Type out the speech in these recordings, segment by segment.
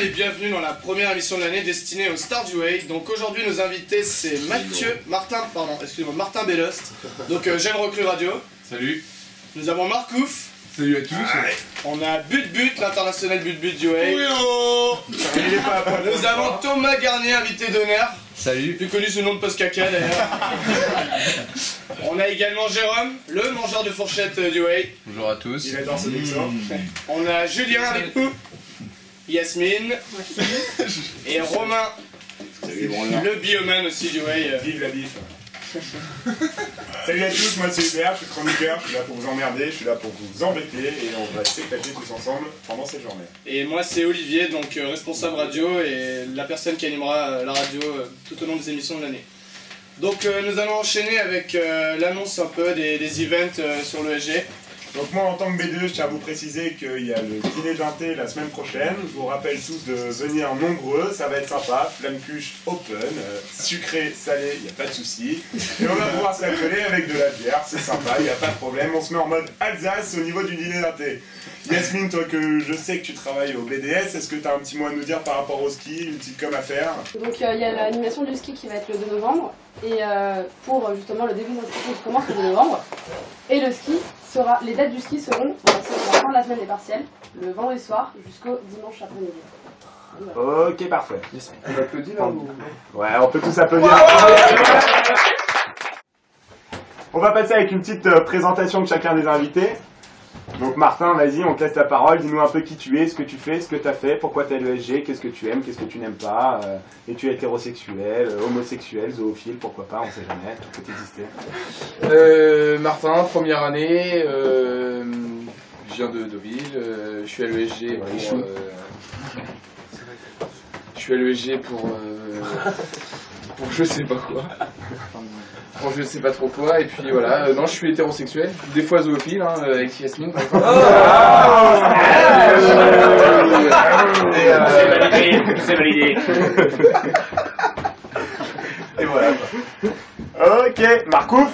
Et bienvenue dans la première émission de l'année destinée aux stars du Wave. Donc aujourd'hui nos invités c'est Martin Bellost, donc jeune recrue radio. Salut. Nous avons Marcouf. Salut à tous. On a But, l'international But du Wave. Oui, oh. Nous avons Thomas Garnier, invité d'honneur. Salut. Plus connu sous le nom de Post Caca d'ailleurs. On a également Jérôme, le mangeur de fourchettes du Wave. Bonjour à tous. Il adore ce mixant. On a Julien avec nous. Yasmine. Et Romain. Le bioman aussi du Wave. Vive la bif. Salut à tous, moi c'est Hubert, je suis chroniqueur, je suis là pour vous emmerder, je suis là pour vous embêter et on va s'éclater tous ensemble pendant cette journée. Et moi c'est Olivier, donc responsable radio et la personne qui animera la radio tout au long des émissions de l'année. Donc nous allons enchaîner avec l'annonce un peu des events sur l'ESG. Donc moi en tant que B2, je tiens à vous préciser qu'il y a le dîner d'inté la semaine prochaine. Je vous rappelle tous de venir nombreux, ça va être sympa, flamme cuche open, sucré, salé, il n'y a pas de souci. Et on va pouvoir s'accoler avec de la bière, c'est sympa, il n'y a pas de problème. On se met en mode Alsace au niveau du dîner d'inté. Yasmine, toi que je sais que tu travailles au BDS, est-ce que tu as un petit mot à nous dire par rapport au ski, une petite com à faire? Donc il y a l'animation du ski qui va être le 2 novembre, et pour justement le début d'inscription qui commence le 2 novembre, et le ski sera, les dates du ski seront à la fin de la semaine des partiels, le vendredi soir jusqu'au dimanche après-midi. Voilà. Ok, parfait. On applaudit là ou... Ouais, on peut tous applaudir. On va passer avec une petite présentation de chacun des invités. Donc Martin, vas-y, on te laisse la parole, dis-nous un peu qui tu es, ce que tu fais, ce que tu as fait, pourquoi tu es à l'ESG, qu'est-ce que tu aimes, qu'est-ce que tu n'aimes pas, es-tu hétérosexuel, homosexuel, zoophile, pourquoi pas, on sait jamais, tout peut exister. Martin, première année, je viens de Deauville, je suis à l'ESG pour je sais pas quoi. Bon, je sais pas trop quoi, et puis voilà, non je suis hétérosexuel, des fois zoophile, hein, avec Yasmine par exemple. C'est validé. Et voilà. Ok, Marcouf.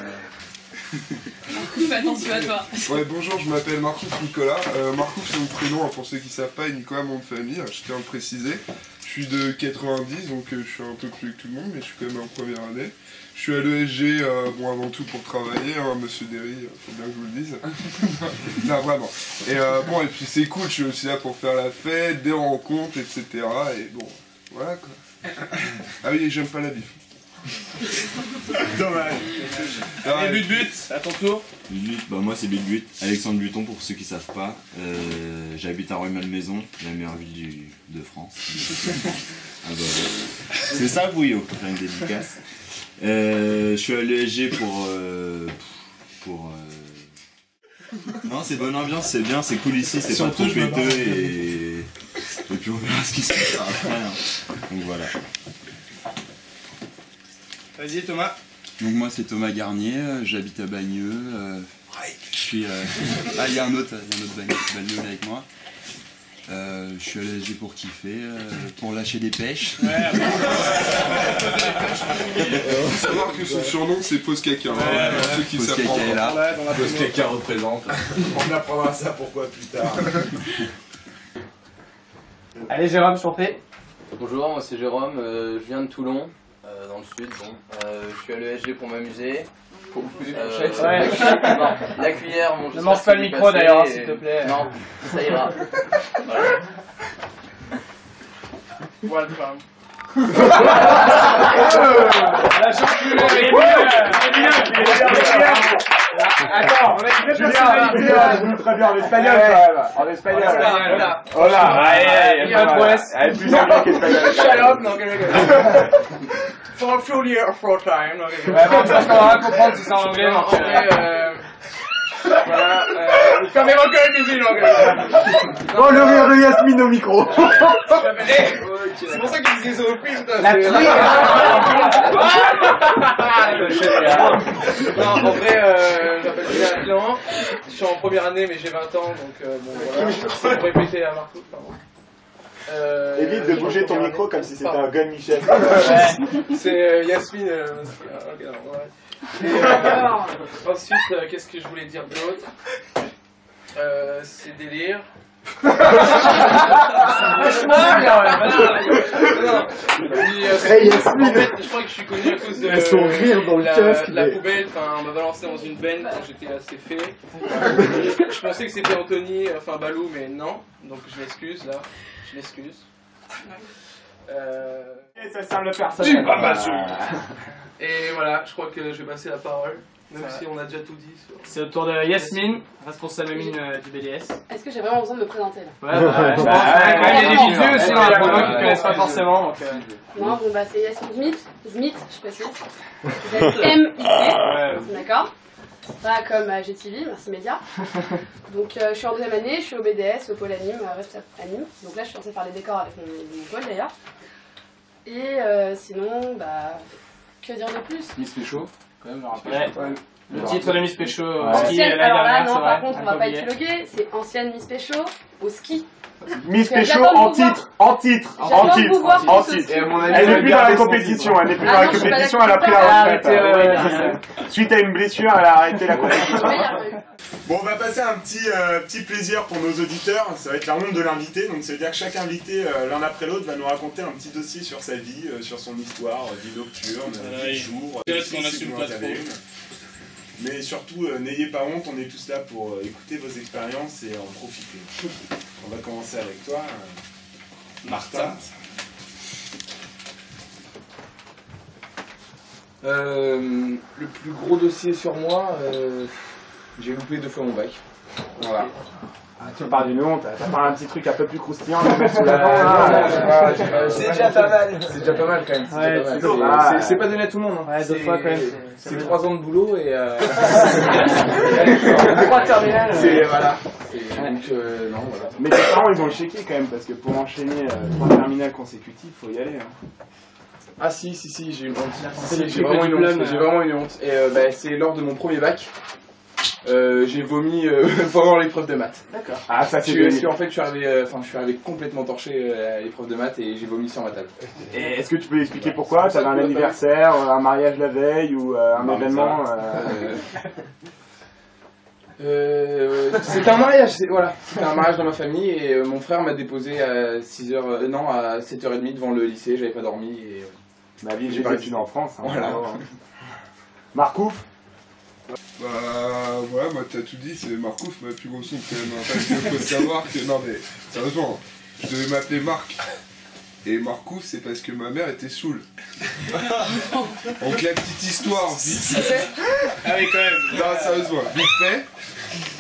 Attention à toi. Ouais, bonjour, je m'appelle Marcouf Nicolas. Marcouf c'est mon prénom, hein, pour ceux qui savent pas, et Nicolas mon nom de famille, je tiens à le préciser. Je suis de 90, donc je suis un peu plus que tout le monde, mais je suis quand même en première année. Je suis à l'ESG, bon avant tout pour travailler, hein, monsieur Derry, faut bien que je vous le dise. Non, vraiment. Et bon, et puis c'est cool, je suis aussi là pour faire la fête, des rencontres, etc. Et bon, voilà quoi. Ah oui, j'aime pas la bif. Dommage. Et But, à ton tour. But, bah moi c'est But, Alexandre Buton pour ceux qui savent pas. J'habite à Rueil-Malmaison, la meilleure ville de France. Ah bah, c'est ça Bouillot, pour faire une dédicace. Je suis à l'ESG pour non, c'est bonne ambiance, c'est bien, c'est cool ici, c'est pas trop péteux et puis on verra ce qui se passe après. Hein. Donc voilà. Vas-y Thomas. Donc moi c'est Thomas Garnier, j'habite à Bagneux. Je suis il y a un autre Bagneux avec moi. Je suis à l'ESG pour kiffer, pour lâcher des pêches. Il faut savoir que son surnom c'est Post Caca. Ceux qui savent pas. Est là. Post Caca représente. On apprendra ça pourquoi plus tard. Allez Jérôme, je t'en prie. Bonjour, moi c'est Jérôme, je viens de Toulon, dans le sud. Bon. Je suis à l'ESG pour m'amuser. La cuillère, bon, ne mange pas le micro d'ailleurs, s'il te plaît. Non, ça ira. Voilà. Welcome. La chanteuse attends, on a une vraie Julien, très bien en espagnol quand même. En espagnol. Voilà. Il y a un prouesse. Elle est plus anglais qu'espagnol. Shut up, non, for a few years, for a time. Ouais, bon, ça, je pourrais comprendre si c'est en anglais. En vrai, voilà. Quand même encore une musique, anglais. Oh, le rire de Yasmine au micro. C'est pour ça qu'ils disaient zoophile. La non, en vrai, je m'appelle Julien Clément. Je suis en première année, mais j'ai 20 ans, donc bon, voilà. C'est pour répéter à Marco, pardon. Évite de bouger ton micro comme si c'était un gun Michel. C'est Yasmine. Okay, ouais. Et, ensuite, qu'est-ce que je voulais dire d'autre? C'est délire. Vachement bien, ouais. En fait, je crois que je suis connu à cause de la poubelle. Enfin, on m'a balancé dans une benne quand j'étais assez fait. Je pensais que c'était Anthony, enfin Balou, mais non. Donc je m'excuse là. Je m'excuse. Et ça sert le personnel. Et voilà, je crois que je vais passer la parole. Même si on a déjà tout dit. C'est au tour de Yasmine, responsable mine du BDS. Est-ce que j'ai vraiment besoin de me présenter là? Ouais, je pense qu'il y a des vieux aussi dans la promo qui ne connaissent pas forcément. Donc, Non, bon bah c'est Yasmine Smith, je précise. Z-M-I-T, d'accord? Pas comme GTV, merci Média. Donc je suis en deuxième année, je suis au BDS, au pôle anime, responsable anime. Donc là je suis censée faire les décors avec mon pôle d'ailleurs. Et sinon, bah, que dire de plus? Miss Pécho, quand même, je rappelle. Ouais. Le titre de Miss Pécho au ski Ancienne, l'année alors là dernière, non, c'est par vrai. contre on va pas épiloguer, c'est ancienne Miss Pécho au ski. Miss Parce que Pécho j'attends de en vous voir. titre, en titre, en J'attends de titre, vous voir en tous au titre. ski. Et à mon avis, Elle elle n'est va plus dans garder la son compétition, titre. elle n'est plus Ah dans la non, je suis pas compétition, d'accord. elle a pris la retraite. Arrêtez, Suite à une blessure, elle a arrêté la compétition. Je vais y arriver. Bon, on va passer un petit plaisir pour nos auditeurs. Ça va être la ronde de l'invité. Donc, ça veut dire que chaque invité, l'un après l'autre, va nous raconter un petit dossier sur sa vie, sur son histoire, vie nocturne, vie de jour. Peut-être qu'on assume pas vous en avez trop. une. Mais surtout, n'ayez pas honte, on est tous là pour écouter vos expériences et en profiter. On va commencer avec toi, Martin. Le plus gros dossier sur moi, j'ai loupé 2 fois mon bac. Voilà. Tu parles d'une honte, t'as pas un petit truc un peu plus croustillant à mettre sous C'est déjà pas mal. C'est déjà pas mal quand même. Ouais, c'est c'est pas mal. C'est pas donné à tout le monde. Hein. Ouais, 2 fois quand même. C'est 3 ans de boulot et 3 terminales. c'est voilà. Donc non voilà. Mais tes parents, ils ont le chéquier quand même, parce que pour enchaîner 3 terminales consécutives, faut y aller. Hein. Ah si, j'ai une honte. C'est les J'ai vraiment trucs une de honte. diplôme, J'ai vraiment une honte. Et c'est lors de mon premier bac. J'ai vomi pendant l'épreuve de maths. D'accord. Ah, ça c'est Parce bien. qu'en fait, je suis arrivé complètement torché à l'épreuve de maths et j'ai vomi sur ma table. Et est-ce que tu peux expliquer pourquoi? T'avais un anniversaire, un mariage la veille ou un Non, mais événement C'était un mariage, c'était un mariage dans ma famille et mon frère m'a déposé à 7h30 devant le lycée, j'avais pas dormi et Ma vie, j'ai j'ai pas pas études en France. Hein, Voilà. Marcouf? Bah ouais, moi t'as tout dit, c'est Marcouf, ma plus grosse honte quand même. Hein, parce qu'il faut savoir que, non mais sérieusement, je devais m'appeler Marc. Et Marcouf, c'est parce que ma mère était saoule. Donc la petite histoire, vite fait. Ah oui, quand même. Non, sérieusement, vite fait.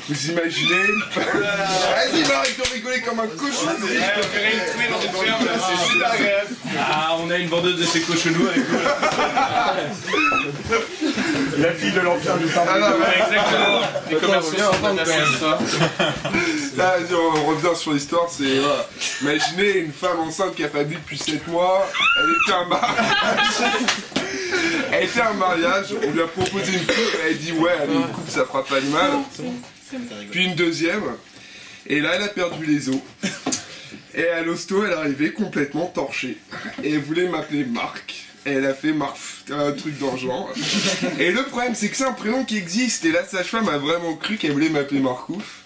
Vous imaginez Vas-y, arrête de rigoler comme un cochon. On ferait une trouée dans une ferme, c'est super agréable. Ah, on a une vendeuse de ces cochonous avec nous. La fille de l'Empire du Temps. Ah non, mais Exactement. Les commerçants sont pas assez ça. là, vas-y, on revient sur l'histoire, c'est... Voilà. Imaginez une femme enceinte qui a pas bu depuis 7 mois, elle était un mariage. Elle était à un mariage, on lui a proposé une coupe, elle a dit ouais, allez, une coupe ça fera pas de mal. Puis une deuxième, et là elle a perdu les os. Et à l'hosto, elle est arrivée complètement torchée. Et elle voulait m'appeler Marc. Et elle a fait Marc, un truc dans le genre. Et le problème, c'est que c'est un prénom qui existe. Et la sage-femme a vraiment cru qu'elle voulait m'appeler Marcouf.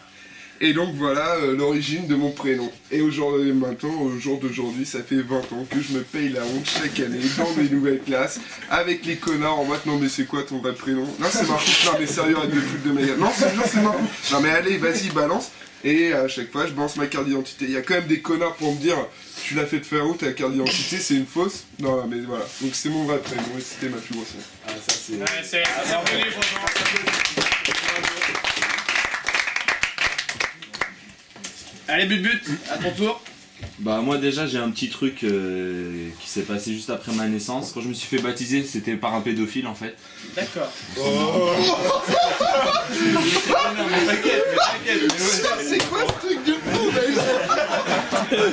Et donc voilà l'origine de mon prénom. Et aujourd'hui, maintenant, au jour d'aujourd'hui, ça fait 20 ans que je me paye la honte chaque année dans mes nouvelles classes, avec les connards en mode non mais c'est quoi ton vrai prénom? Non c'est Marcouf, non mais sérieux, arrête de foutre de ma gueule. Non c'est genre c'est Marcouf. Non mais allez, vas-y, balance. Et à chaque fois, je balance ma carte d'identité. Il y a quand même des connards pour me dire tu l'as fait te faire où ta carte d'identité, c'est une fausse. Non mais voilà. Donc c'est mon vrai prénom et c'était ma plus grosse honte. Ah, ça c'est... Ouais, c'est revenu, franchement. Allez, but, à ton tour. Bah moi déjà j'ai un petit truc qui s'est passé juste après ma naissance. Quand je me suis fait baptiser, c'était par un pédophile en fait. D'accord. C'est quoi ce truc de fou mec?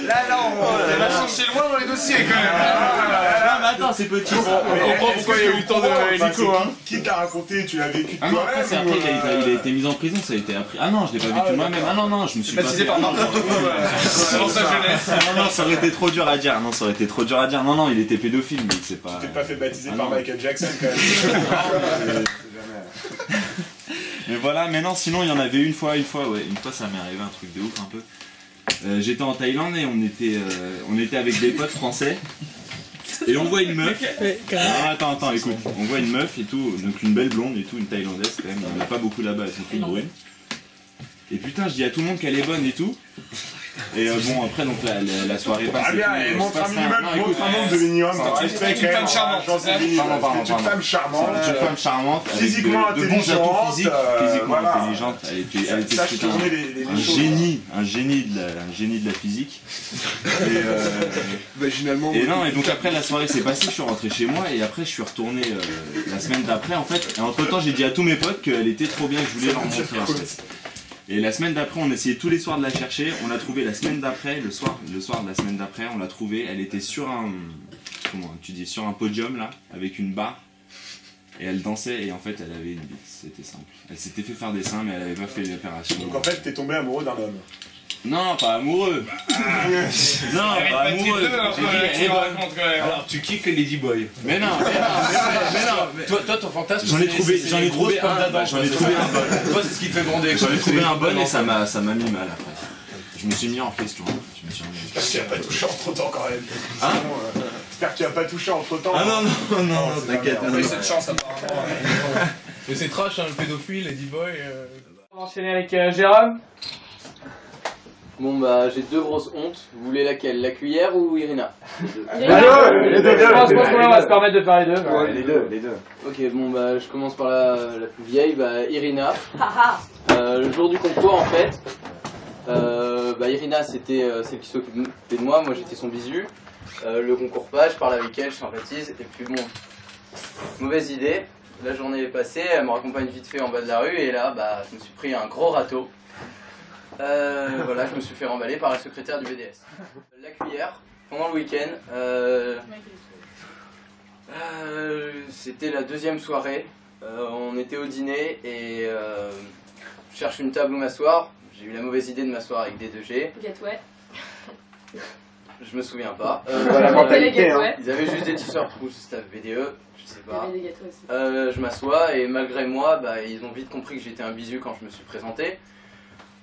Là, on va chercher loin dans les dossiers quand même. Ah mais attends, c'est petit. On comprend pourquoi il y a eu tant de hélico, hein. Qui t'a raconté? Tu l'as vécu de Ah non, après, c'est toi-même après il a été mis en prison, ça a été appris. Ah non, je l'ai pas vécu moi-même. Ah non, je me suis Baptisé par n'importe quoi, dans sa jeunesse. Non, ça aurait été trop dur à dire. Non, Non, il était pédophile, mais c'est pas. Tu t'es pas fait baptiser Ah par non. Michael Jackson quand même. Mais voilà, mais non, sinon il y en avait une fois, ça m'est arrivé un truc de ouf un peu. J'étais en Thaïlande et on était avec des potes français. Et on voit une meuf. Ah, attends, écoute. On voit une meuf et tout, donc une belle blonde et tout, une thaïlandaise quand même. Il n'y en a pas beaucoup là-bas, elles sont toutes brunes. Et putain, je dis à tout le monde qu'elle est bonne et tout. Et bon, après, donc la soirée passe. Ah bien, et montre un minimum, montre un nombre de minimum. C'est une femme charmante. C'est une femme charmante. Une femme charmante. Physiquement intelligente. Physiquement voilà. intelligente. Elle était un génie de la physique. Vaginalement. Et non, et donc après la soirée s'est passée, je suis rentré chez moi et après je suis retourné la semaine d'après en fait. Et entre temps j'ai dit à tous mes potes qu'elle était trop bien, que je voulais leur montrer en fait. Et la semaine d'après on essayait tous les soirs de la chercher, on l'a trouvée la semaine d'après, le soir de la semaine d'après on l'a trouvée, elle était sur un, sur un podium là, avec une barre. Et elle dansait et en fait elle avait une bite, c'était simple. Elle s'était fait faire des seins mais elle avait pas fait l'opération. Donc en fait t'es tombé amoureux d'un homme. Non, pas amoureux. Non, pas amoureux. Alors, tu kiffes les ladyboys. Mais non. Toi, ton fantasme, j'en ai trouvé un bon. Toi, c'est ce qui te fait gronder. J'en ai trouvé un bon et ça m'a mis mal après. Je me suis mis en question. J'espère que tu n'as pas touché entre temps quand même. Hein J'espère que tu n'as pas touché entre temps. Ah non, t'inquiète. On a eu cette chance apparemment. Mais c'est trash, hein, le pédophile, ladyboy. On va enchaîner avec Jérôme. Bon bah j'ai deux grosses hontes, vous voulez laquelle? La cuillère ou Irina? Les deux. Je pense qu'on va se permettre de faire les deux. Ouais, les deux. Ok, bon bah je commence par la plus vieille, bah Irina. Le jour du concours en fait, bah Irina c'était celle qui s'occupait de moi j'étais son bisu. Le concours passe, je parle avec elle, je sympathise, et puis bon, mauvaise idée, la journée est passée, elle me raccompagne vite fait en bas de la rue, et là bah je me suis pris un gros râteau. Voilà, je me suis fait remballer par la secrétaire du BDS. La cuillère, pendant le week-end, c'était la deuxième soirée, on était au dîner et je cherche une table où m'asseoir. J'ai eu la mauvaise idée de m'asseoir avec des 2G. Gateway. Je me souviens pas. La mentalité, hein. Ils avaient juste des t-shirts rouges, staff BDE, je sais pas. Il y avait des gâteaux aussi. Je m'assois et malgré moi, bah, ils ont vite compris que j'étais un bisu quand je me suis présenté.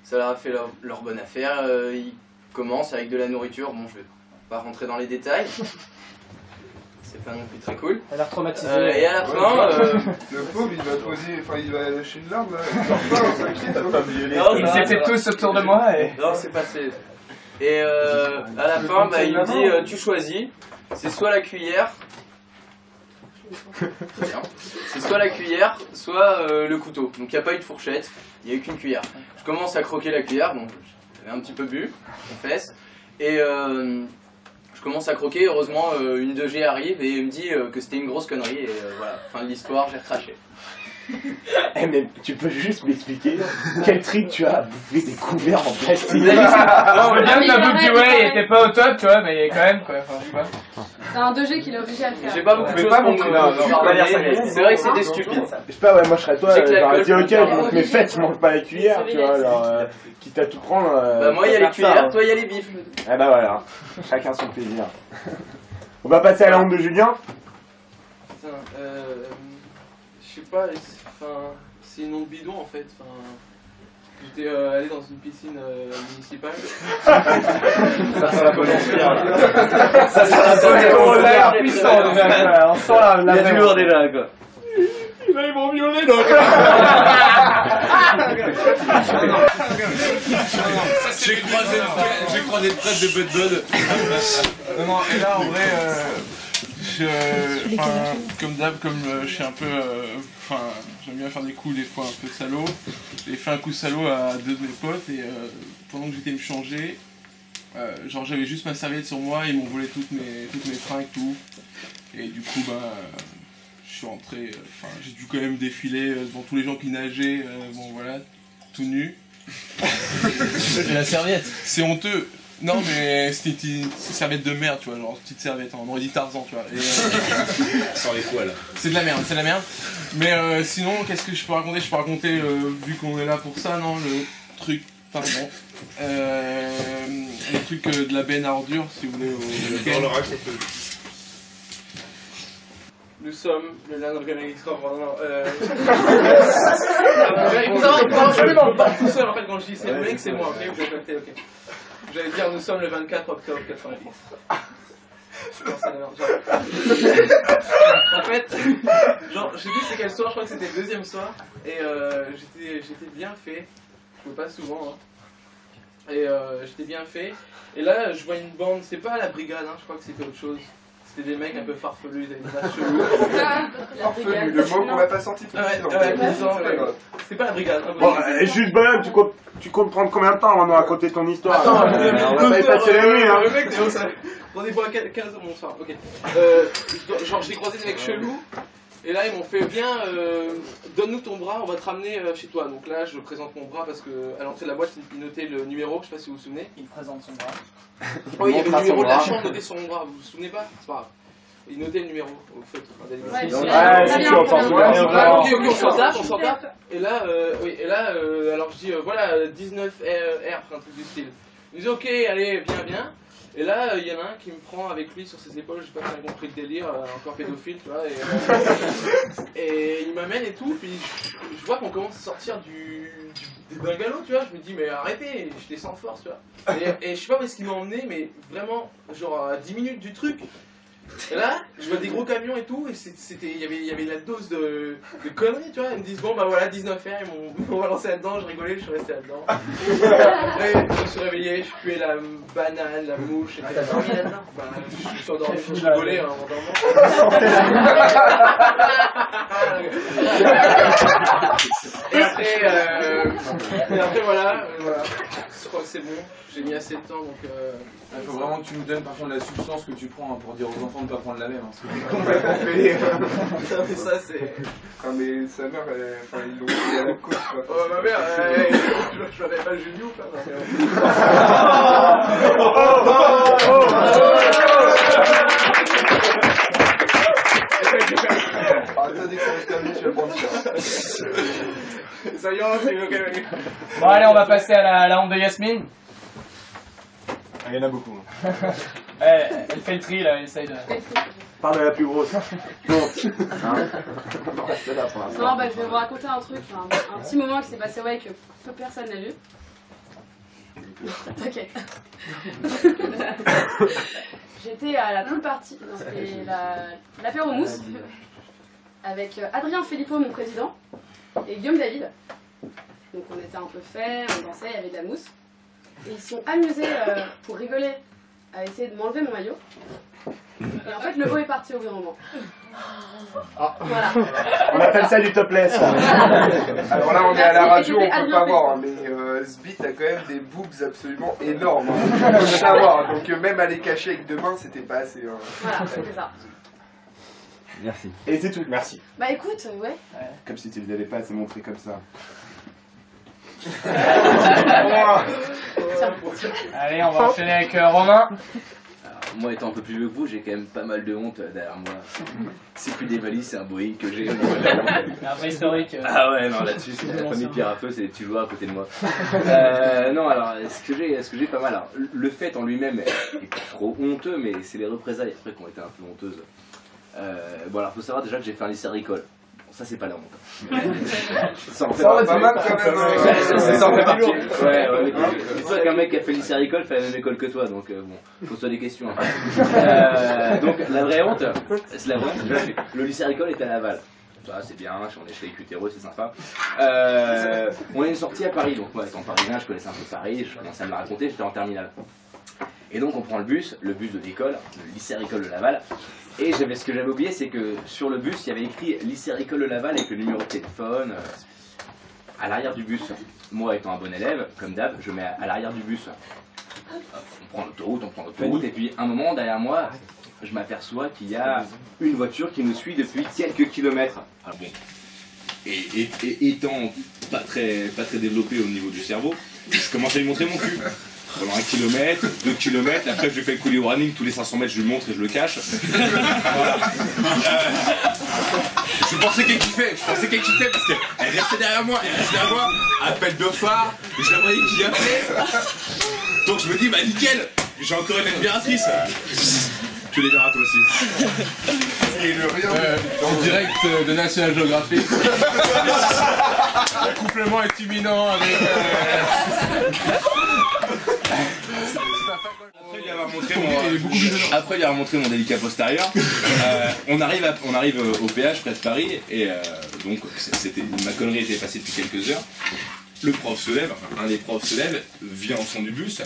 Ça leur a fait leur bonne affaire. Ils commencent avec de la nourriture. Bon, je vais pas rentrer dans les détails. C'est pas non plus très cool. Elle a l'air traumatisée. Et à la fin, le pauvre, il va poser, enfin, il va lâcher une larme là. Ils étaient tous autour de moi et... Non, c'est passé. Et à la fin, bah, il me dit tu choisis. C'est soit la cuillère. C'est soit la cuillère, soit le couteau. Donc il n'y a pas eu de fourchette, il n'y a eu qu'une cuillère. Je commence à croquer la cuillère, bon, j'avais un petit peu bu, confesse, et je commence à croquer, heureusement une 2G arrive et me dit que c'était une grosse connerie, et voilà, fin de l'histoire, j'ai recraché. Eh mais tu peux juste m'expliquer quel trip tu as bouffé des couverts en plastique? Non, on veut bien que ta bouffe du whey il était pas au top, tu vois, mais quand même quoi, enfin, je sais pas. C'est un 2G qui l'a obligé à le faire. J'ai pas beaucoup de choses pour me c'est vrai que c'était stupide. Je sais pas, ouais, moi je serais toi, j'aurais dit ok, donc mes fêtes, tu manges pas la cuillère, tu vois, alors quitte à tout prendre. Bah moi il y a les cuillères, toi il y a les bifs. Eh bah voilà, chacun son plaisir. On va passer à la honte de Julien. Putain, je sais pas, c'est une honte bidon en fait. J'étais allé dans une piscine municipale. Ça sent la bonne inspire. Ça sent la bonne inspire. Puissant déjà, on sent la... Il y a du lourd déjà quoi. Là ils vont violer donc. J'ai croisé le prêtre de Bud Bud. Non, et là en vrai, comme d'hab, comme je suis un peu, j'aime bien faire des coups des fois un peu salauds. J'ai fait un coup salaud à deux de mes potes et pendant que j'étais me changer, genre j'avais juste ma serviette sur moi, ils m'ont volé toutes mes fringues, tout. Et du coup, je suis rentré, j'ai dû quand même défiler devant tous les gens qui nageaient, bon voilà, tout nu. Et la serviette? C'est honteux. Non mais c'était une serviette de merde, tu vois, genre petite serviette, on aurait dit Tarzan, tu vois. Et, sans les poils. C'est de la merde, c'est de la merde. Mais sinon, qu'est-ce que je peux raconter? Je peux raconter, vu qu'on est là pour ça, non, le truc, pardon, le truc de la benne à ordures, si vous voulez, au week-end. nous sommes le Land Organic Corp. Non, absolument pas tout seul en fait quand je dis c'est le mec, c'est moi, ok, vous avez capté, ok. J'allais dire nous sommes le 24 octobre 90. En fait, genre, je sais plus c'est quel soir, je crois que c'était le deuxième soir, et j'étais bien fait, je jouais pas souvent, hein. Et j'étais bien fait, et là je vois une bande, c'est pas la brigade, hein, je crois que c'était autre chose. C'était des mecs un peu farfelus, des images cheloues. Farfelus, le mot qu'on n'a pas sorti tout de suite. C'était pas la brigade. Bon, juste bonhomme, tu comptes prendre combien de temps avant de raconter ton histoire? Attends, on va pas y passer la nuit, hein. Le mec, rendez-vous à 15h bonsoir, ok. Genre, j'ai croisé des mecs chelous, et là, ils m'ont fait, viens, donne-nous ton bras, on va te ramener chez toi. Donc là, je présente mon bras parce qu'à l'entrée de la boîte, il notait le numéro, je sais pas si vous vous souvenez. Il présente son bras. Oui, il y avait le numéro de la chambre noté sur mon bras, vous vous souvenez pas? C'est pas grave. Il notait le numéro au feutre. Ok, on s'en tape. Et là, alors je dis, voilà, 19 R, un truc du style. Il dit, ok, allez, viens. Et là, il y en a un qui me prend avec lui sur ses épaules, j'ai pas bien compris le délire, encore pédophile, tu vois. Et il m'amène et tout, puis je vois qu'on commence à sortir des bungalows, tu vois. Je me dis, mais arrêtez, je descends force, tu vois. Et je sais pas où est-ce qu'il m'a emmené, mais vraiment, genre à 10 minutes du truc. Et là, je vois des gros camions et tout, et il y avait la dose de conneries, tu vois. Ils me disent, bon bah voilà, 19 R, ils m'ont balancé là-dedans, je rigolais, je suis resté là-dedans. Après, je me suis réveillé, je puais la banane, la mouche, et t'as dormi là-dedans? Bah, je me suis endormi, je rigolais en m'endormant. Et après, voilà, je crois que c'est bon, j'ai mis assez de temps, donc... Il faut vraiment que tu nous donnes par contre la substance que tu prends, hein, pour dire aux enfants de ne pas prendre la même. Hein, parce que complètement fêlé. Mais ça c'est... Non mais sa mère, ils l'ont mis à la côte quoi. Oh ma mère, je l'avais pas le Julio quoi. Attendez que ça va se terminer, je vais prendre ça. Ça y est, c'est ok. Bon allez, on va passer à la honte de Yasmine. Il y en a beaucoup. Elle fait le tri là, elle essaye de... Parle de la plus grosse. Non, bah je vais vous raconter un truc, un petit moment qui s'est passé que peu personne n'a vu. T'inquiète. J'étais à la pool party, c'était l'apéro mousse, avec Adrien Philippot, mon président, et Guillaume David. Donc on était un peu fait, on dansait, il y avait de la mousse. Et ils se sont amusés, pour rigoler, à essayer de m'enlever mon maillot. Et en fait, le beau est parti au bout d'un moment. Voilà. On appelle ça du topless. Alors là, on est à la radio, on peut pas voir, mais Sbit a quand même des boobs absolument énormes. On peut savoir, donc même à les cacher avec deux mains, c'était pas assez. Voilà, c'était ça. Merci. Et c'est tout, merci. Bah écoute, ouais. Comme si tu ne l'avais pas assez montré comme ça. Allez, on va enchaîner avec Romain. Alors, moi étant un peu plus vieux que vous, j'ai quand même pas mal de honte derrière moi. C'est plus des valises, c'est un Boeing que j'ai. Un vrai historique. Ah ouais, non, là-dessus, c'est la famille Pierre à feu, c'est des petits joueurs à côté de moi. Non, alors, ce que j'ai pas mal, alors, le fait en lui-même est pas trop honteux, mais c'est les représailles après qui ont été un peu honteuses. Bon, alors, faut savoir déjà que j'ai fait un lycée agricole. Ça, c'est pas la honte. Ça en fait pas mal quand même. Ça en fait partie. Ouais, c'est sûr qu'un mec qui a fait le lycée agricole fait la même école que toi, donc bon, faut se poser des questions. Donc la vraie honte, le lycée agricole est à Laval. Ça, c'est bien, on est chez les Cutéreux, c'est sympa. On est sorti à Paris, donc moi, étant parisien, je connaissais un peu Paris, je commençais à me la raconter, j'étais en terminale. Et donc on prend le bus de l'école, le lycée agricole de Laval. Et ce que j'avais oublié, c'est que sur le bus, il y avait écrit lycée agricole de Laval avec le numéro de téléphone à l'arrière du bus. Moi, étant un bon élève, comme d'hab, je mets à l'arrière du bus. On prend l'autoroute, et puis un moment, derrière moi, je m'aperçois qu'il y a une voiture qui nous suit depuis quelques kilomètres. Ah bon. Et étant pas très développé au niveau du cerveau, je commence à lui montrer mon cul. Pendant 1 kilomètre, 2 kilomètres, après je lui fais le coulis warning, tous les 500 mètres je lui montre et je le cache. Voilà. Je pensais qu'elle kiffait, parce qu'elle restait derrière moi, appel de phare, et je la voyais qui appelait. Donc je me dis, bah nickel, j'ai encore une admiratrice. Tu les verras toi aussi. Et le rien. En direct de National Geographic. L'accouplement est imminent avec. Après lui avoir montré mon délicat postérieur, on arrive au péage près de Paris et donc ma connerie était passée depuis quelques heures. Le prof se lève, enfin, un des profs se lève, vient au fond du bus,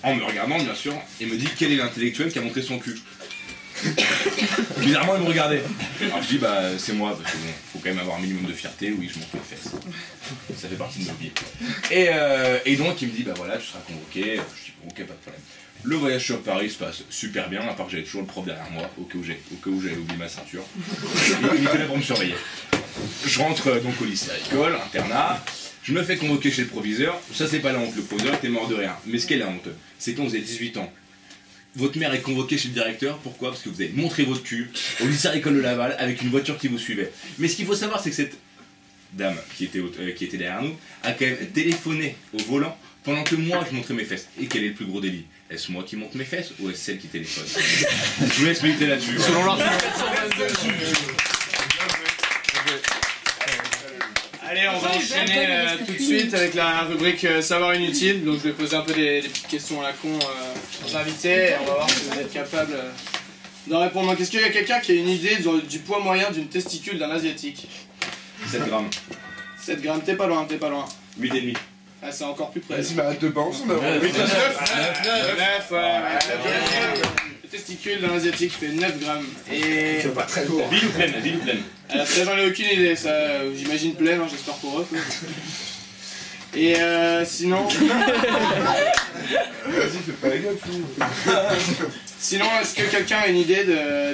en me regardant bien sûr, et me dit quel est l'intellectuel qui a montré son cul. Bizarrement il me regardait. Alors je dis bah c'est moi parce que bon, faut quand même avoir un minimum de fierté, oui je montre mes fesses. Ça fait partie de nos vies. Et donc il me dit bah voilà tu seras convoqué, je dis bon, ok pas de problème. Le voyage sur Paris se passe super bien, à part que j'avais toujours le prof derrière moi, au cas où j'avais oublié ma ceinture. Il était là pour me surveiller. Je rentre donc au lycée agricole, internat, je me fais convoquer chez le proviseur, ça c'est pas la honte, le proviseur était mort de rien. Mais ce qui est la honte, c'est quand vous avez 18 ans. Votre mère est convoquée chez le directeur, pourquoi? Parce que vous avez montré votre cul au lycée agricole de Laval avec une voiture qui vous suivait. Mais ce qu'il faut savoir c'est que cette dame qui était derrière nous a quand même téléphoné au volant pendant que moi je montrais mes fesses. Et quel est le plus gros délit? Est-ce moi qui monte mes fesses ou est-ce celle qui téléphone? Je vous laisse méditer là-dessus. Selon l'article. Allez, on va enchaîner tout de suite avec la rubrique savoir inutile. Donc je vais poser un peu des petites questions à la con aux invités et on va voir si vous êtes capable d'en répondre. Donc est-ce qu'il y a quelqu'un qui a une idée du poids moyen d'une testicule d'un asiatique? 7 grammes. 7 grammes, t'es pas loin, t'es pas loin. 8,5. Ah, c'est encore plus près. Vas-y, mais arrête de balancer, on a 9, ouais. Le testicule d'un asiatique fait 9 grammes. Et... c'est pas très lourd. Ville ou pleine? Alors ça j'en ai aucune idée, ça j'imagine pleine, hein, j'espère pour eux. Quoi. Et sinon... Vas-y, fais pas la gueule, fou. Sinon, est-ce que quelqu'un a une idée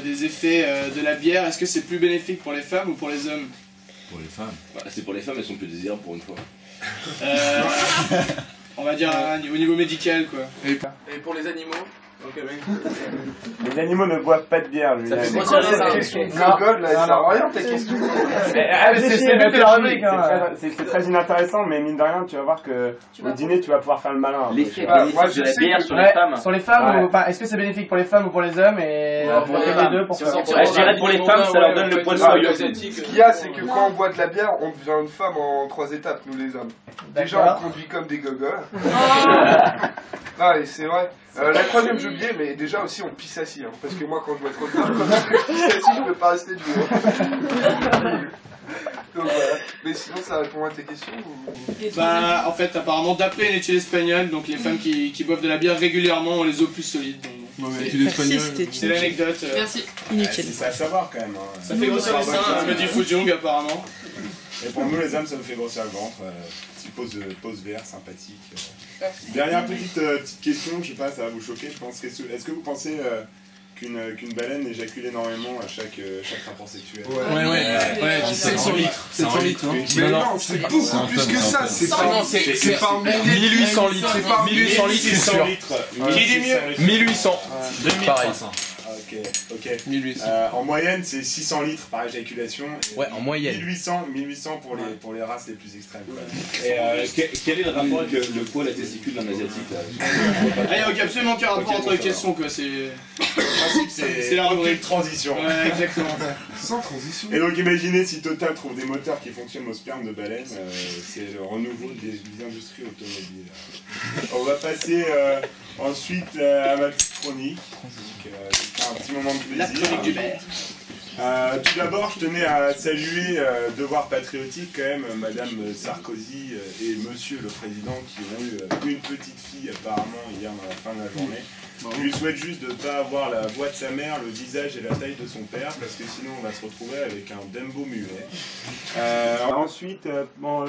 des effets de la bière? Est-ce que c'est plus bénéfique pour les femmes ou pour les hommes? Pour les femmes. Bah, c'est pour les femmes, elles sont plus désirables pour une fois. On va dire au niveau médical quoi. Et pour les animaux? Les animaux ne boivent pas de bière, lui. Ça fait C'est quoi cette question de gogol, là, ça sert à rien ta question. C'est très inintéressant, mais mine de rien, tu vas voir que au dîner, tu vas pouvoir faire le malin. L'effet bénéfique de la bière sur les femmes. Sur les femmes, est-ce que c'est bénéfique pour les femmes ou pour les hommes? Et pour les deux, pour je dirais pour les femmes, ça leur donne le poids de soyeux. Ce qu'il y a, c'est que quand on boit de la bière, on devient une femme en 3 étapes, nous les hommes. Déjà, on conduit comme des gogoles. Ah, et c'est vrai. La troisième, j'ai oublié, mais déjà aussi, on pisse assis. Hein, parce que moi, quand je bois trop de bière, quand je pisse assis, je peux pas rester debout. Donc voilà. Mais sinon, ça répond à tes questions ou... Bah, en fait, apparemment, d'après une étude espagnole, donc les femmes qui boivent de la bière régulièrement ont les os plus solides. C'est l'anecdote. Merci. Inutile. C'est à savoir quand même. Hein. Ça fait grossir les seins, me dit Fujung apparemment. Et pour nous, les hommes, ça nous fait grossir le ventre. Petite pause vert, sympathique. Dernière petite question, je sais pas, ça va vous choquer, je pense. Est-ce que vous pensez qu'une baleine éjacule énormément à chaque rapport sexuel? Ouais, 700 litres. 700 litres, hein. Mais non, c'est beaucoup plus que ça. C'est pas 1800 litres. 1800 litres, c'est sûr. Qui dit mieux? 1800. Pareil. Ok. 1800. En moyenne, c'est 600 litres par éjaculation. Ouais, en moyenne. 1800 pour les races les plus extrêmes. Et quel est le rapport avec le poids de la testicule d'un asiatique là? Il n'y a absolument aucun rapport entre les questions quoi, c'est la rubrique transition. Ouais, exactement. Sans transition. Et donc imaginez si Total trouve des moteurs qui fonctionnent au sperme de baleine, c'est le renouveau des industries automobiles. On va passer ensuite à ma petite chronique. Un petit moment de plaisir. La chronique du maire. Tout d'abord, je tenais à saluer devoir patriotique quand même Madame Sarkozy et Monsieur le Président qui ont eu une petite fille apparemment hier dans la fin de la journée. Je lui souhaite juste de ne pas avoir la voix de sa mère, le visage et la taille de son père parce que sinon on va se retrouver avec un Dumbo muet. Ensuite,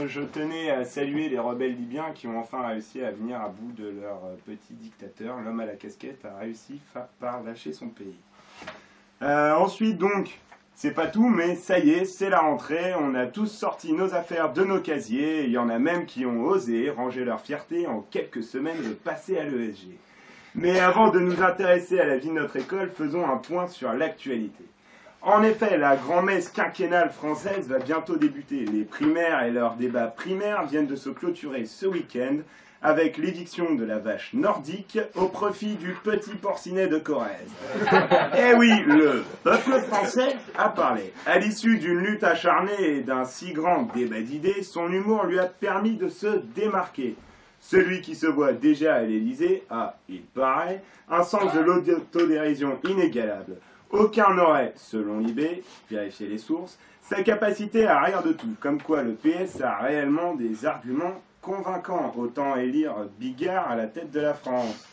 je tenais à saluer les rebelles libyens qui ont enfin réussi à venir à bout de leur petit dictateur. L'homme à la casquette a réussi par lâcher son pays. Ensuite donc, c'est pas tout, mais ça y est, c'est la rentrée, on a tous sorti nos affaires de nos casiers, il y en a même qui ont osé ranger leur fierté en quelques semaines de passer à l'ESG. Mais avant de nous intéresser à la vie de notre école, faisons un point sur l'actualité. En effet, la grand-messe quinquennale française va bientôt débuter. Les primaires et leurs débats primaires viennent de se clôturer ce week-end avec l'éviction de la vache nordique au profit du petit porcinet de Corrèze. Eh oui, le peuple français a parlé. À l'issue d'une lutte acharnée et d'un si grand débat d'idées, son humour lui a permis de se démarquer. Celui qui se voit déjà à l'Élysée a, il paraît, un sens de l'autodérision inégalable. Aucun n'aurait, selon Libé, vérifiez les sources, sa capacité à rire de tout, comme quoi le PS a réellement des arguments convaincants, autant élire Bigard à la tête de la France.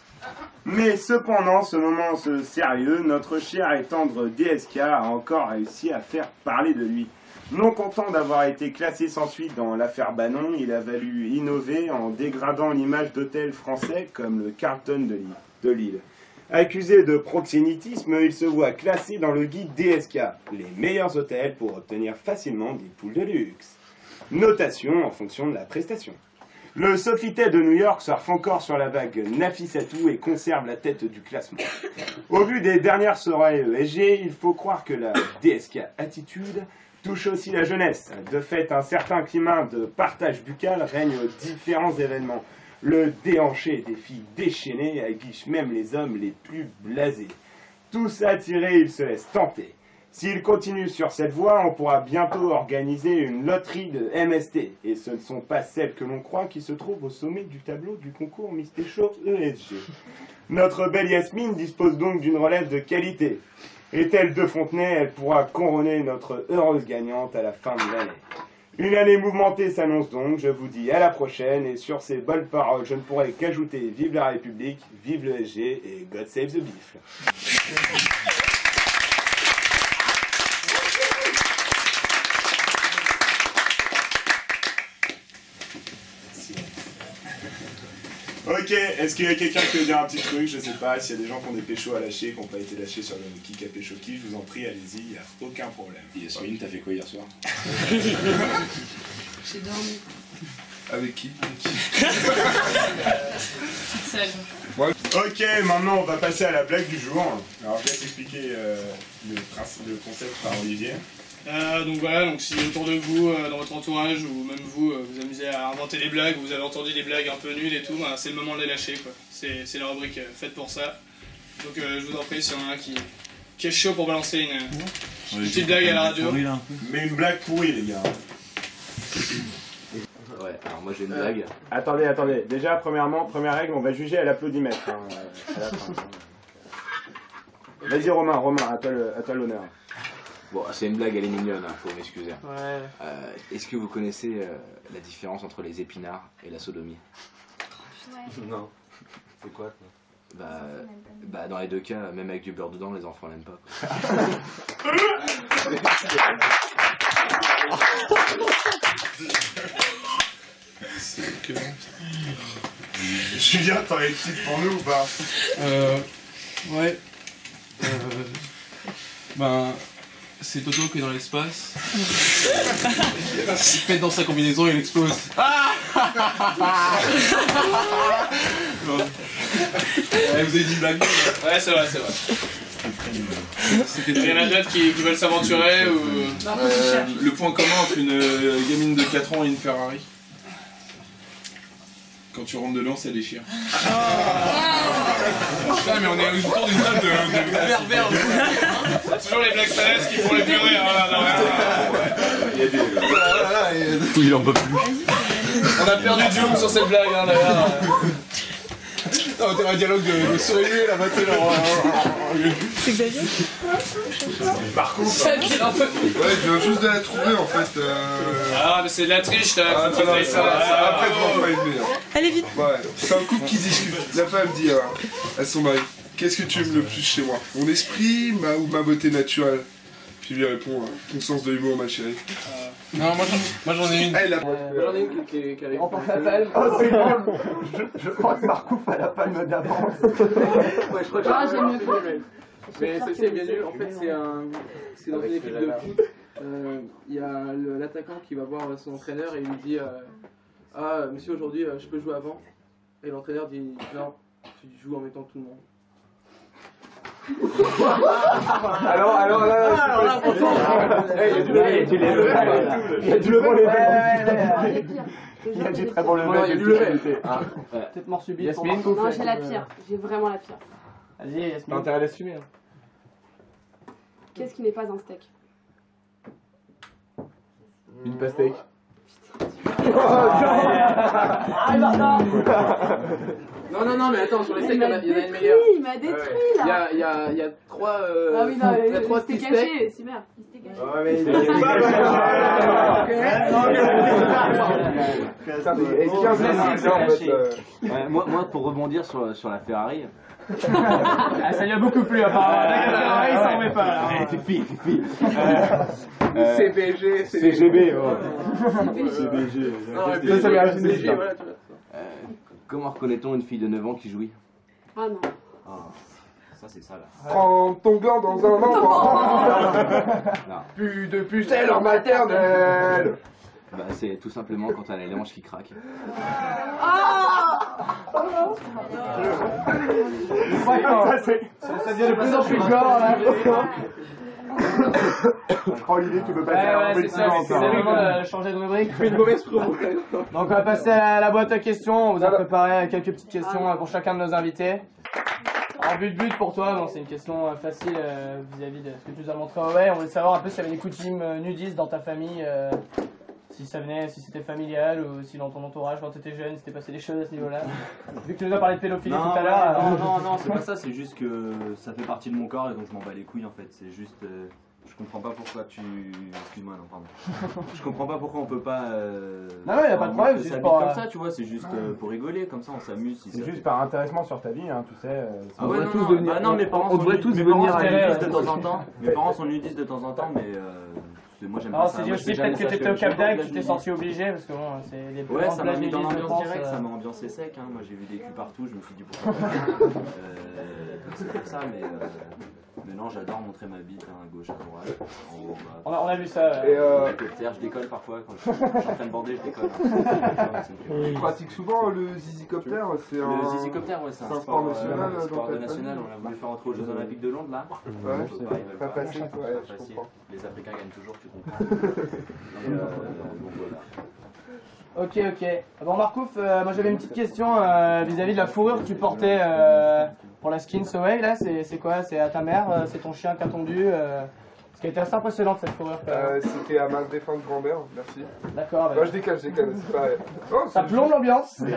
Mais cependant, ce moment sérieux, notre cher et tendre DSK a encore réussi à faire parler de lui. Non content d'avoir été classé sans suite dans l'affaire Bannon, il a valu innover en dégradant l'image d'hôtels français comme le Carlton de Lille. Accusé de proxénétisme, il se voit classé dans le guide DSK, les meilleurs hôtels pour obtenir facilement des poules de luxe. Notation en fonction de la prestation. Le Sofitel de New York surfe encore sur la vague Nafissatou et conserve la tête du classement. Au vu des dernières soirées ESG, il faut croire que la DSK attitude touche aussi la jeunesse. De fait, un certain climat de partage buccal règne aux différents événements. Le déhanché des filles déchaînées aguiche même les hommes les plus blasés. Tous attirés, ils se laissent tenter. S'il continue sur cette voie, on pourra bientôt organiser une loterie de MST. Et ce ne sont pas celles que l'on croit qui se trouvent au sommet du tableau du concours Mister Show ESG. Notre belle Yasmine dispose donc d'une relève de qualité. Est-elle de Fontenay, elle pourra couronner notre heureuse gagnante à la fin de l'année. Une année mouvementée s'annonce donc, je vous dis à la prochaine, et sur ces bonnes paroles, je ne pourrai qu'ajouter vive la République, vive le SG et God save the beef. Ok, est-ce qu'il y a quelqu'un qui veut dire un petit truc? Je sais pas, s'il y a des gens qui ont des péchos à lâcher, qui n'ont pas été lâchés sur le kick à pécho qui, je vous en prie, allez-y, il n'y a aucun problème. Yasmine, t'as fait quoi hier soir? J'ai dormi. Avec qui? Seule. Ok, maintenant on va passer à la blague du jour. Alors je laisse expliquer le concept par Olivier. Donc voilà, donc si autour de vous, dans votre entourage, ou même vous, vous amusez à inventer des blagues, vous avez entendu des blagues un peu nulles et tout, bah, c'est le moment de les lâcher, quoi. C'est la rubrique faite pour ça. Donc je vous en prie, s'il y en a un qui est chaud pour balancer une petite blague à la radio. Mais une blague pourrie, les gars. Ouais, alors moi j'ai une blague. Attendez. Déjà, première règle, on va juger à l'applaudimètre. Hein, à la fin. Vas-y Romain, à toi l'honneur. Bon, c'est une blague, elle est mignonne, hein, faut m'excuser. Ouais. Est-ce que vous connaissez la différence entre les épinards et la sodomie? Non. C'est quoi toi? Bah dans les deux cas, même avec du beurre dedans, les enfants l'aiment pas. Julien, t'en as une petite pour nous ou pas? Ouais. Ben... C'est Toto qui est dans l'espace. Il pète dans sa combinaison et il explose. Ah ouais, vous avez dit une blague? Ouais, c'est vrai. Il y en a d'autres qui veulent s'aventurer ou... Le point commun entre une gamine de 4 ans et une Ferrari. Quand tu rentres dedans, ça déchire. Putain, mais on est autour d'une table de pervers. C'est toujours les blagues salaises qui font les plus rire. Il y a des... Il en peut plus. On a perdu Joum sur cette blague, hein, d'ailleurs. On dirait un dialogue de sourire là, maintenant. C'est Xavier? Par contre. Ouais, je viens juste de la trouver en fait. Ah, mais c'est de la triche là. Après, je m'en ferai une meilleure. Allez vite. Ouais, c'est un couple qui discute. La femme dit à son mari: qu'est-ce que tu aimes le plus chez moi? Mon esprit ou ma beauté naturelle? Puis lui répond: ton sens de l'humour, ma chérie. Non, moi j'en ai une. J'en ai une qui arrive. Remporte la palme. Oh, c'est bon. Je crois que Marcouf a la palme d'avance. Ouais, je crois que j'ai mieux fait. Mais celle-ci est bien nulle. En fait, c'est dans une équipe de foot. Il y a l'attaquant qui va voir son entraîneur et il lui dit ah, monsieur, aujourd'hui, je peux jouer avant? Et l'entraîneur dit non, tu joues en même temps que tout le monde. Alors là, il y a du le bon level. Il y a du très bon level. Il y a du level. Peut-être mort subite. Non, j'ai la pire. J'ai vraiment la pire. Vas-y, Yasmine. T'as intérêt à l'assumer. Qu'est-ce qui n'est pas un steak? Une pastèque. Non, mais attends, sur les steaks, il y en a une meilleure. Il m'a détruit là. Il y a trois. Ah oui, non, il y a trois c'était petits caché, steaks. c'est merde. C'était caché. Ouais, mais Moi, pour rebondir sur la Ferrari. Ah, ça lui a beaucoup plu apparemment. La Ferrari, il s'en remet pas là. c'est pire. CBG, CGB, CBG. CBG, voilà, tu vois. Comment reconnaît-on une fille de 9 ans qui jouit? Ah non. Ça, c'est ça là. Prends ton gant dans un enfant. Plus de pucelles en maternelle. Bah, c'est tout simplement quand elle a les hanches qui craquent. Ça devient de plus en plus gore là. Je crois Olivier tu peux passer à un peu de silence. C'est vraiment changer de rubrique. Une mauvaise promo. Donc on va passer à la boîte à questions. On vous a préparé quelques petites questions pour chacun de nos invités. Alors but pour toi, bon, c'est une question facile vis-à-vis de ce que tu nous as montré. Ouais, on voulait savoir un peu s'il y avait des coutumes nudistes dans ta famille, si c'était familial ou si dans ton entourage quand tu étais jeune, s'était passé des choses à ce niveau-là. Vu que tu nous as parlé de pédophilie tout à l'heure. Non, c'est pas ça, c'est juste que ça fait partie de mon corps et donc je m'en bats les couilles en fait. C'est juste. Je comprends pas pourquoi tu. Excuse-moi, non, pardon. Je comprends pas pourquoi on peut pas. Non, ouais, y a pas de problème, c'est juste pour. Comme ça, tu vois, c'est juste pour rigoler, comme ça on s'amuse. C'est juste par intéressement sur ta vie, hein, tu sais. Ah ouais, non, mes parents sont nudistes de temps en temps. Mes parents sont nudistes de temps en temps, mais. Moi j'aime pas ça. C'est dit aussi peut-être que tu étais au Cap d'Agde, tu t'es senti obligé parce que bon, c'est des ouais, ça m'a mis dans l'ambiance directe, ça m'a ambiancé sec. Hein. Moi j'ai vu des culs partout, je me suis dit pourquoi pas. C'est comme ça, mais non, j'adore montrer ma bite à gauche, à droite. En haut, on a vu ça. Je décolle parfois quand je suis en train de bander, je décolle. Tu pratiques souvent le zizicoptère? Le zizicoptère, ouais, c'est un sport national. On a voulu faire entrer aux Jeux Olympiques de Londres là. Ouais, c'est pas facile, je comprends. Les Africains gagnent toujours, tu comprends. Donc voilà. Ok. Bon Marcouf, moi j'avais une petite question vis-à-vis de la fourrure que tu portais pour la skin Soleil là, c'est quoi? C'est à ta mère, c'est ton chien qui a tondu ce qui a été assez impressionnant cette fourrure. C'était à ma défunte grand-mère, merci. D'accord. Non, je décale, c'est pareil. Oh, ça plombe l'ambiance. Non,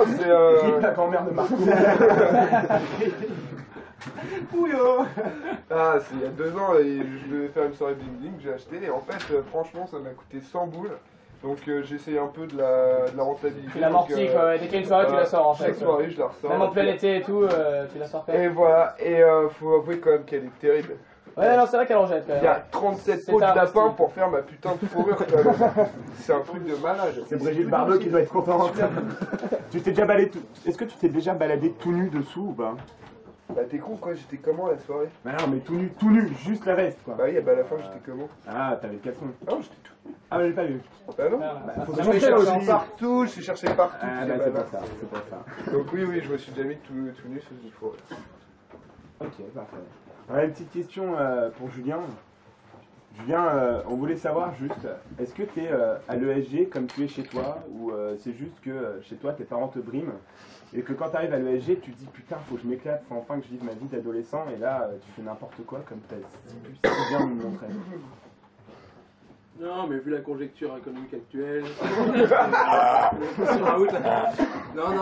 c'est la grand-mère de Marcouf. Pouillot. Ah, c'est il y a 2 ans, et je devais faire une soirée bling bling que j'ai acheté, et en fait, franchement, ça m'a coûté 100 boules. Donc j'ai essayé un peu de la rentabiliser. Tu l'amortis quoi, dès qu'il y a une soirée tu la sors en fait. Chaque soirée je la ressors. Même en plein été et tout, tu la sors quand même. Et voilà, et faut avouer quand même qu'elle est terrible. Ouais, non, c'est vrai qu'elle en jette quand même. Il y a 37 pots de lapin pour faire ma putain de fourrure quand même. C'est un truc de malade. C'est Brigitte Bardot qui doit être contente. Tu t'es déjà baladé tout... Est-ce que tu t'es déjà baladé tout nu dessous ou pas? Bah t'es con quoi, j'étais comment la soirée? Bah non mais tout nu, juste la veste quoi. Bah oui, bah à la fin j'étais comment? Ah t'avais le caleçon. Ah j'étais tout nu. Ah mais j'ai pas vu. Bah non. Faut je me suis cherché partout, je suis cherché partout. Ah bah c'est pas ça, Donc oui, je me suis déjà mis tout nu sous une fourrure. Ok, parfait. Alors, une petite question pour Julien. Julien, on voulait savoir juste, est-ce que tu es à l'ESG comme tu es chez toi, ou c'est juste que chez toi tes parents te briment, et que quand tu arrives à l'ESG tu te dis putain faut que je m'éclate, faut enfin que je vive ma vie d'adolescent, et là tu fais n'importe quoi comme tu as si bien nous le montrer. Non, mais vu la conjecture économique actuelle. Sur la route, non.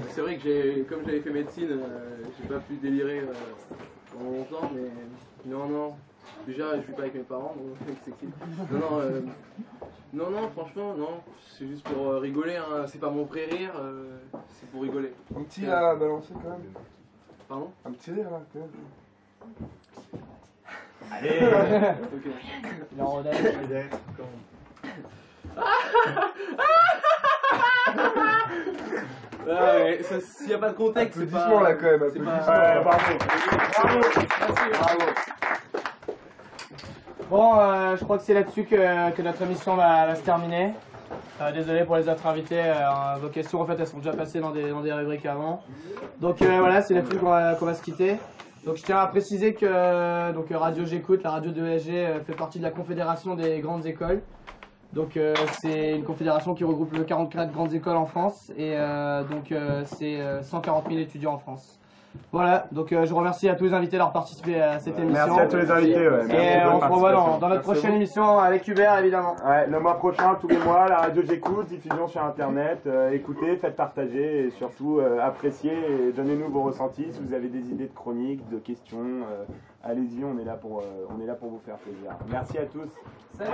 C'est vrai que comme j'avais fait médecine, j'ai pas pu délirer pendant longtemps, mais non. Déjà, je suis pas avec mes parents, donc c'est sexy. Non, franchement, non. C'est juste pour rigoler, hein. C'est pas mon pré-rire, c'est pour rigoler. Un petit à balancer quand même. Pardon? Un petit rire là quand même. Allez. Ok. Il est en rodage. Ouais, s'il n'y a pas de contexte, c'est pas... là quand même, applaudissements. Bravo. Bon, je crois que c'est là-dessus que notre émission va se terminer. Désolé pour les autres invités, vos questions en fait elles sont déjà passées dans des rubriques avant. Donc voilà, c'est là-dessus qu'on va se quitter. Donc je tiens à préciser que donc, Radio J'écoute, la radio de l'ESG, fait partie de la Confédération des grandes écoles. Donc c'est une confédération qui regroupe 44 grandes écoles en France et donc c'est 140 000 étudiants en France. Voilà, donc je remercie à tous les invités d'avoir participé à cette émission. Merci à tous les invités. Ouais. Et on se revoit dans notre prochaine émission avec Hubert évidemment. Ouais, le mois prochain, tous les mois, la radio J'écoute, diffusion sur internet. Écoutez, faites partager et surtout appréciez et donnez-nous vos ressentis. Si vous avez des idées de chroniques, de questions, allez-y, on est là pour vous faire plaisir. Merci à tous. Salut.